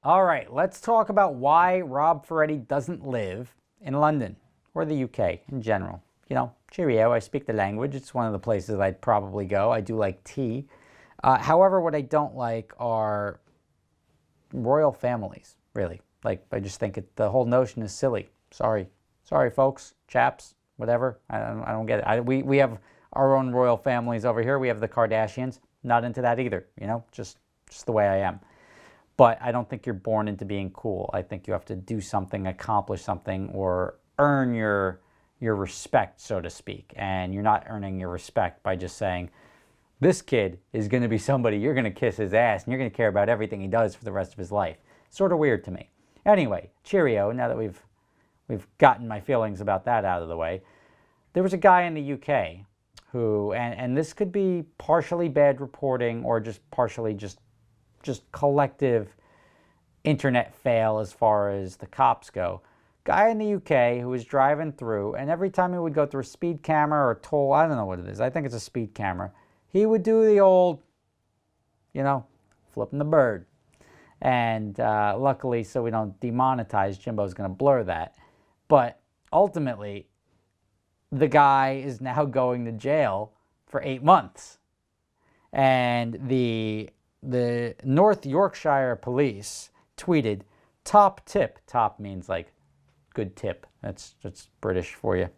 All right, let's talk about why Rob Ferretti doesn't live in London or the UK in general. You know, cheerio, I speak the language. It's one of the places I'd probably go. I do like tea. However, what I don't like are royal families, really. Like, I just think the whole notion is silly. Sorry. Sorry, folks, chaps, whatever. I don't get it. We have our own royal families over here. We have the Kardashians. Not into that either, you know, just the way I am. But I don't think you're born into being cool. I think you have to do something, accomplish something, or earn your respect, so to speak. And you're not earning your respect by just saying, this kid is going to be somebody you're going to kiss his ass and you're going to care about everything he does for the rest of his life. Sort of weird to me. Anyway, cheerio, now that we've gotten my feelings about that out of the way. There was a guy in the UK who, and this could be partially bad reporting or just partially just collective internet fail as far as the cops go. Guy in the UK who was driving through, and every time he would go through a speed camera or a toll, I don't know what it is, I think it's a speed camera, he would do the old, you know, flipping the bird. And luckily, so we don't demonetize, Jimbo's going to blur that. But ultimately, the guy is now going to jail for 8 months. And the North Yorkshire police tweeted, top tip. Top means like good tip. That's British for you.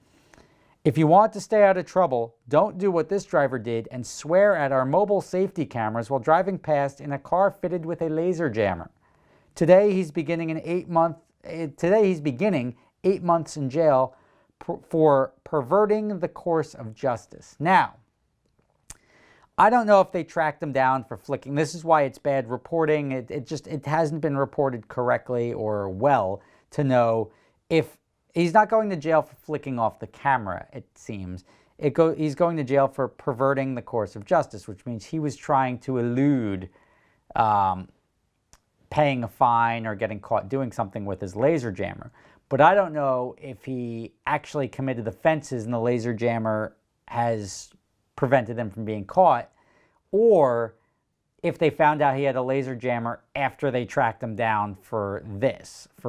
If you want to stay out of trouble, don't do what this driver did and swear at our mobile safety cameras while driving past in a car fitted with a laser jammer. Today he's beginning 8 months in jail for perverting the course of justice. Now, I don't know if they tracked him down for flicking. This is why it's bad reporting. It hasn't been reported correctly or well to know if he's not going to jail for flicking off the camera, it seems. He's going to jail for perverting the course of justice, which means he was trying to elude paying a fine or getting caught doing something with his laser jammer. But I don't know if he actually committed offenses and the laser jammer has prevented him from being caught, or if they found out he had a laser jammer after they tracked him down for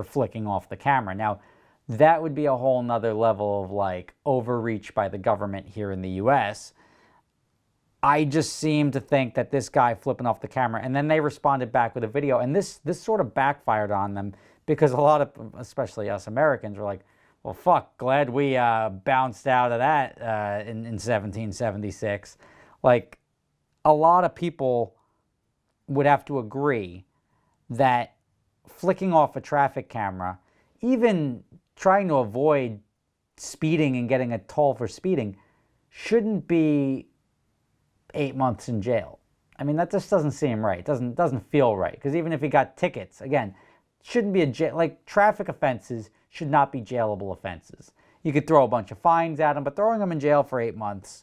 flicking off the camera. Now, that would be a whole nother level of like overreach by the government here in the US. I just seem to think that this guy flipping off the camera, and then they responded back with a video, and this sort of backfired on them because a lot of, especially us Americans, were like, well, fuck, glad we bounced out of that in 1776. Like, a lot of people would have to agree that flicking off a traffic camera, even trying to avoid speeding and getting a toll for speeding, shouldn't be 8 months in jail. I mean, that just doesn't seem right. It doesn't feel right. Because even if he got tickets, again, shouldn't be like traffic offenses should not be jailable offenses. You could throw a bunch of fines at him, but throwing him in jail for 8 months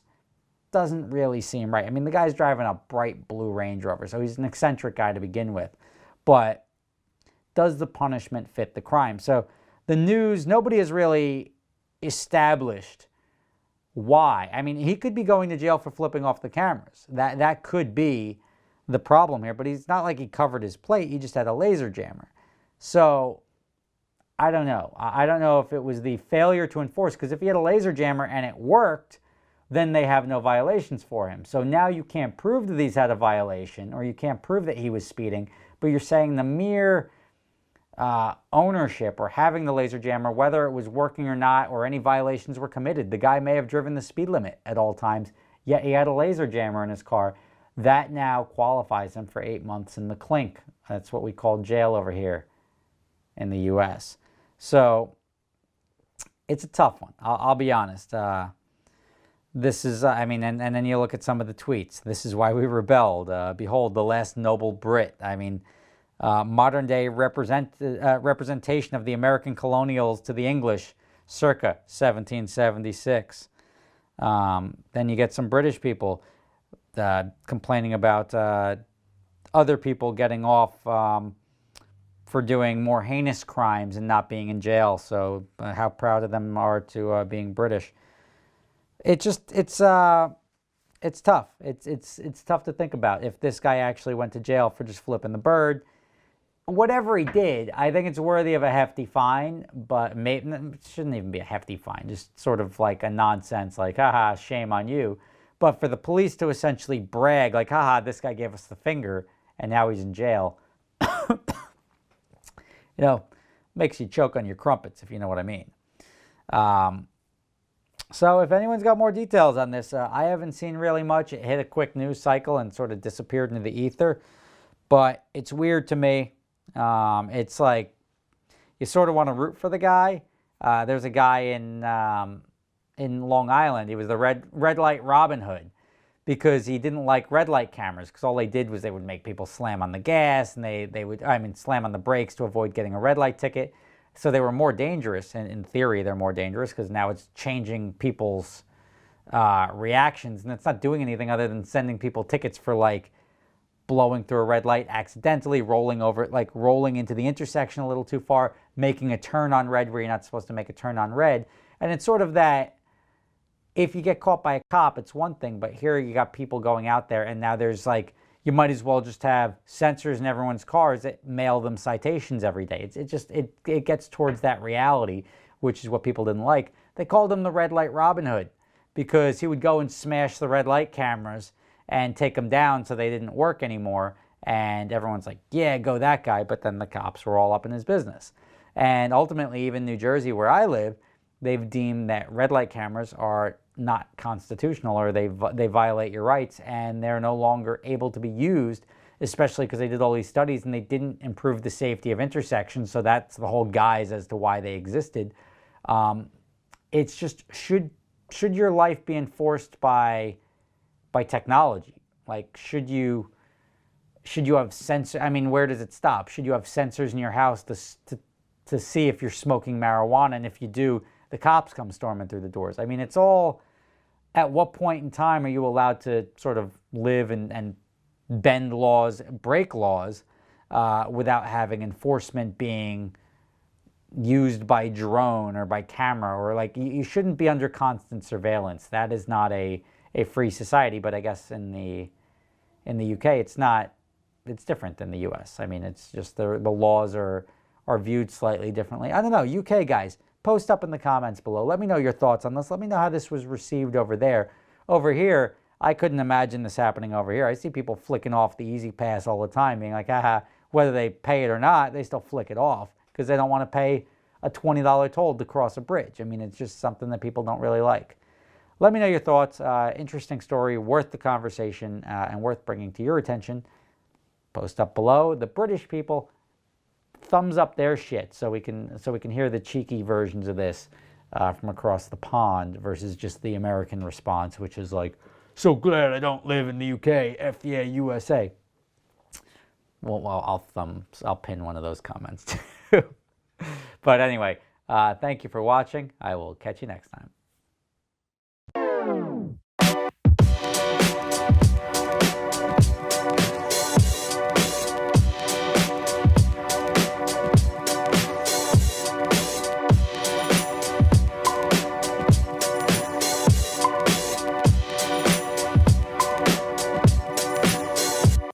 doesn't really seem right. I mean, the guy's driving a bright blue Range Rover, so he's an eccentric guy to begin with. But does the punishment fit the crime? So the news, nobody has really established why. I mean, he could be going to jail for flipping off the cameras. That could be the problem here, but he's not like he covered his plate. He just had a laser jammer. So I don't know. I don't know if it was the failure to enforce, because if he had a laser jammer and it worked, then they have no violations for him. So now you can't prove that he's had a violation, or you can't prove that he was speeding, but you're saying the mere ownership or having the laser jammer, whether it was working or not, or any violations were committed. The guy may have driven the speed limit at all times, yet he had a laser jammer in his car. That now qualifies him for 8 months in the clink. That's what we call jail over here in the U.S. So it's a tough one. I'll be honest. This is, I mean, and then you look at some of the tweets. This is why we rebelled. Behold, the last noble Brit. I mean, modern day representation of the American colonials to the English circa 1776. Then you get some British people complaining about other people getting off for doing more heinous crimes and not being in jail. So how proud of them are to being British. It's tough. It's tough to think about if this guy actually went to jail for just flipping the bird, whatever he did, I think it's worthy of a hefty fine, but maybe it shouldn't even be a hefty fine, just sort of like a nonsense, like, haha, shame on you. But for the police to essentially brag, like, haha, this guy gave us the finger, and now he's in jail, makes you choke on your crumpets, if you know what I mean. So if anyone's got more details on this, I haven't seen really much. It hit a quick news cycle and sort of disappeared into the ether. But it's weird to me. It's like you sort of want to root for the guy. There's a guy in Long Island. He was the red light Robin Hood because he didn't like red light cameras, because all they did was they would make people slam on the gas and they would slam on the brakes to avoid getting a red light ticket. So they were more dangerous, and in theory they're more dangerous because now it's changing people's reactions, and it's not doing anything other than sending people tickets for like blowing through a red light accidentally, rolling over it, like rolling into the intersection a little too far, making a turn on red where you're not supposed to make a turn on red. And it's sort of that, if you get caught by a cop, it's one thing, but here you got people going out there, and now there's like, you might as well just have sensors in everyone's cars that mail them citations every day. It gets towards that reality, which is what people didn't like. They called him the red light Robin Hood because he would go and smash the red light cameras and take them down so they didn't work anymore. And everyone's like, yeah, go that guy. But then the cops were all up in his business. And ultimately, even New Jersey, where I live, they've deemed that red light cameras are not constitutional, or they violate your rights, and they're no longer able to be used, especially because they did all these studies and they didn't improve the safety of intersections. So that's the whole guise as to why they existed. It's just, should your life be enforced by technology? Like, should you have sensors? I mean, where does it stop? Should you have sensors in your house to see if you're smoking marijuana, and if you do, the cops come storming through the doors? I mean, it's all, at what point in time are you allowed to sort of live and bend laws, break laws, without having enforcement being used by drone or by camera? Or like, you shouldn't be under constant surveillance. That is not a free society. But I guess in the UK, it's not. It's different than the US. I mean, it's just the laws are viewed slightly differently. I don't know. UK guys, post up in the comments below. Let me know your thoughts on this. Let me know how this was received over there. Over here, I couldn't imagine this happening over here. I see people flicking off the Easy Pass all the time, being like, haha, whether they pay it or not, they still flick it off because they don't want to pay a $20 toll to cross a bridge. I mean, it's just something that people don't really like. Let me know your thoughts. Interesting story, worth the conversation, and worth bringing to your attention. Post up below. The British people, thumbs up their shit so we can hear the cheeky versions of this from across the pond versus just the American response, which is like, so glad I don't live in the UK, F yeah, USA. Well, I'll pin one of those comments too. But anyway, thank you for watching. I will catch you next time.